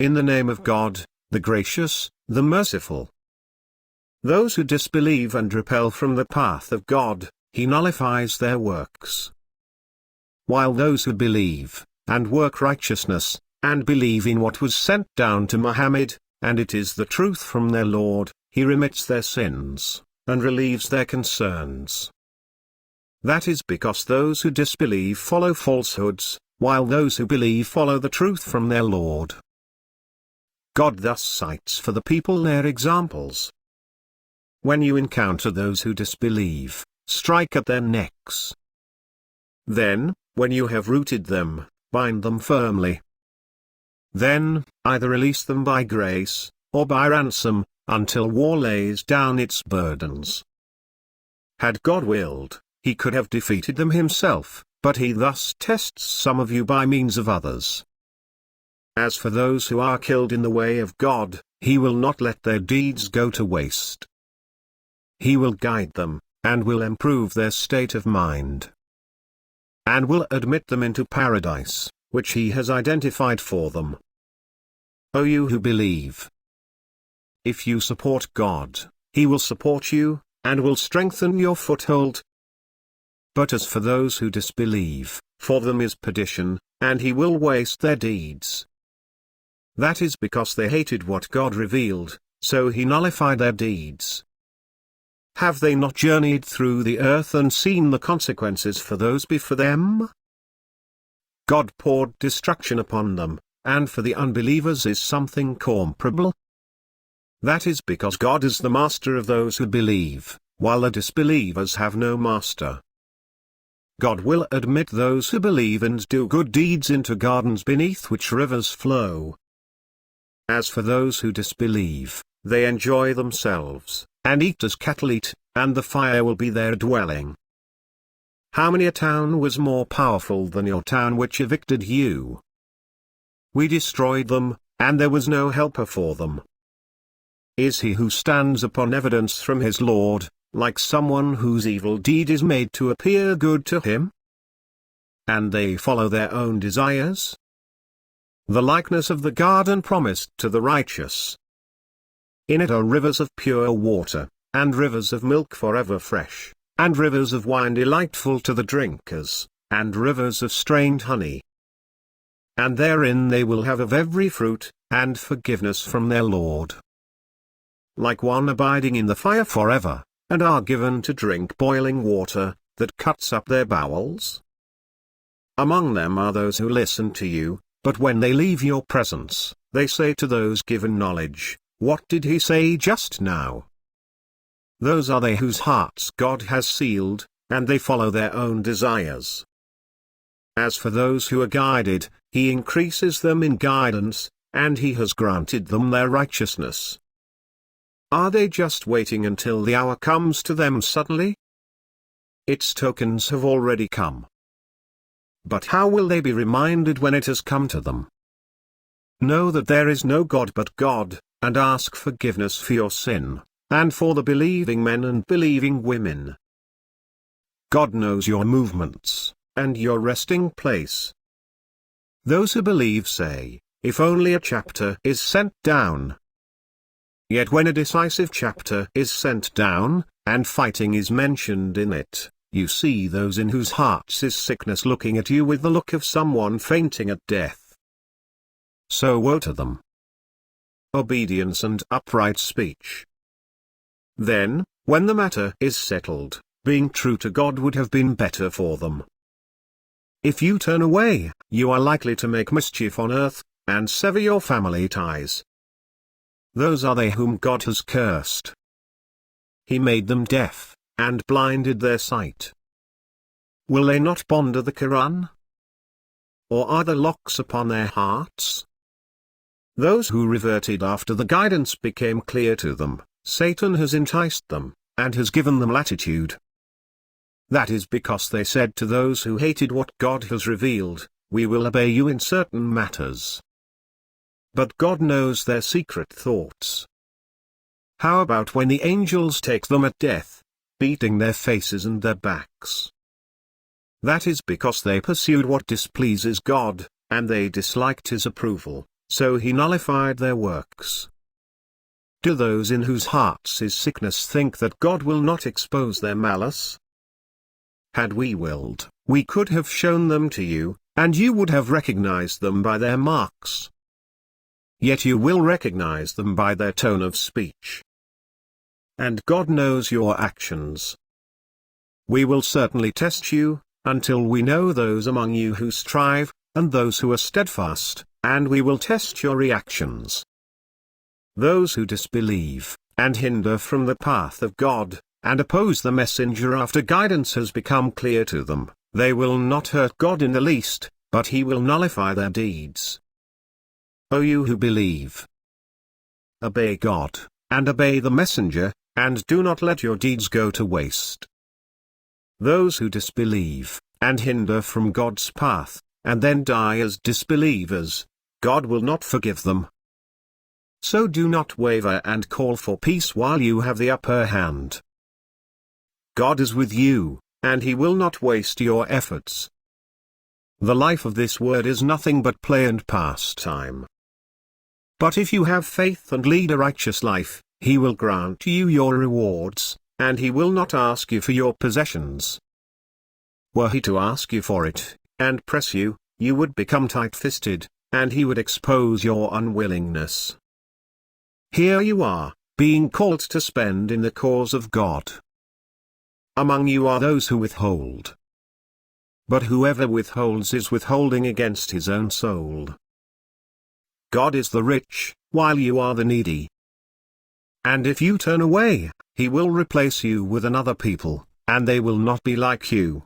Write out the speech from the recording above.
in the name of God, the gracious, the merciful. Those who disbelieve and repel from the path of God, He nullifies their works. While those who believe, and work righteousness, and believe in what was sent down to Muhammad, and it is the truth from their Lord, He remits their sins, and relieves their concerns. That is because those who disbelieve follow falsehoods, while those who believe follow the truth from their Lord. God thus cites for the people their examples. When you encounter those who disbelieve, strike at their necks. Then, when you have rooted them, bind them firmly. Then, either release them by grace, or by ransom, until war lays down its burdens. Had God willed, He could have defeated them Himself, but He thus tests some of you by means of others. As for those who are killed in the way of God, He will not let their deeds go to waste. He will guide them, and will improve their state of mind, and will admit them into paradise, which He has identified for them. O you who believe! If you support God, He will support you, and will strengthen your foothold. But as for those who disbelieve, for them is perdition, and He will waste their deeds. That is because they hated what God revealed, so He nullified their deeds. Have they not journeyed through the earth and seen the consequences for those before them? God poured destruction upon them, and for the unbelievers is something comparable. That is because God is the master of those who believe, while the disbelievers have no master. God will admit those who believe and do good deeds into gardens beneath which rivers flow. As for those who disbelieve, they enjoy themselves, and eat as cattle eat, and the fire will be their dwelling. How many a town was more powerful than your town which evicted you? We destroyed them, and there was no helper for them. Is he who stands upon evidence from his Lord, like someone whose evil deed is made to appear good to him? And they follow their own desires? The likeness of the garden promised to the righteous. In it are rivers of pure water, and rivers of milk forever fresh, and rivers of wine delightful to the drinkers, and rivers of strained honey. And therein they will have of every fruit, and forgiveness from their Lord. Like one abiding in the fire forever, and are given to drink boiling water, that cuts up their bowels. Among them are those who listen to you, but when they leave your presence, they say to those given knowledge, "What did he say just now?" Those are they whose hearts God has sealed, and they follow their own desires. As for those who are guided, He increases them in guidance, and He has granted them their righteousness. Are they just waiting until the hour comes to them suddenly? Its tokens have already come. But how will they be reminded when it has come to them? Know that there is no God but God, and ask forgiveness for your sin, and for the believing men and believing women. God knows your movements, and your resting place. Those who believe say, "If only a chapter is sent down." Yet when a decisive chapter is sent down, and fighting is mentioned in it, you see those in whose hearts is sickness looking at you with the look of someone fainting at death. So woe to them. Obedience and upright speech. Then, when the matter is settled, being true to God would have been better for them. If you turn away, you are likely to make mischief on earth, and sever your family ties. Those are they whom God has cursed. He made them deaf, and blinded their sight. Will they not ponder the Quran? Or are there locks upon their hearts? Those who reverted after the guidance became clear to them, Satan has enticed them, and has given them latitude. That is because they said to those who hated what God has revealed, "We will obey you in certain matters." But God knows their secret thoughts. How about when the angels take them at death, beating their faces and their backs? That is because they pursued what displeases God, and they disliked His approval, so he nullified their works. Do those in whose hearts is sickness think that God will not expose their malice? Had we willed, we could have shown them to you, and you would have recognized them by their marks. Yet you will recognize them by their tone of speech. And God knows your actions. We will certainly test you, until we know those among you who strive, and those who are steadfast, and we will test your reactions. Those who disbelieve, and hinder from the path of God, and oppose the messenger after guidance has become clear to them, they will not hurt God in the least, but he will nullify their deeds. O you who believe, obey God, and obey the messenger, and do not let your deeds go to waste. Those who disbelieve, and hinder from God's path, and then die as disbelievers, God will not forgive them. So do not waver and call for peace while you have the upper hand. God is with you, and he will not waste your efforts. The life of this world is nothing but play and pastime. But if you have faith and lead a righteous life, he will grant you your rewards, and he will not ask you for your possessions. Were he to ask you for it, and press you, you would become tight-fisted, and he would expose your unwillingness. Here you are, being called to spend in the cause of God. Among you are those who withhold. But whoever withholds is withholding against his own soul. God is the rich, while you are the needy. And if you turn away, he will replace you with another people, and they will not be like you.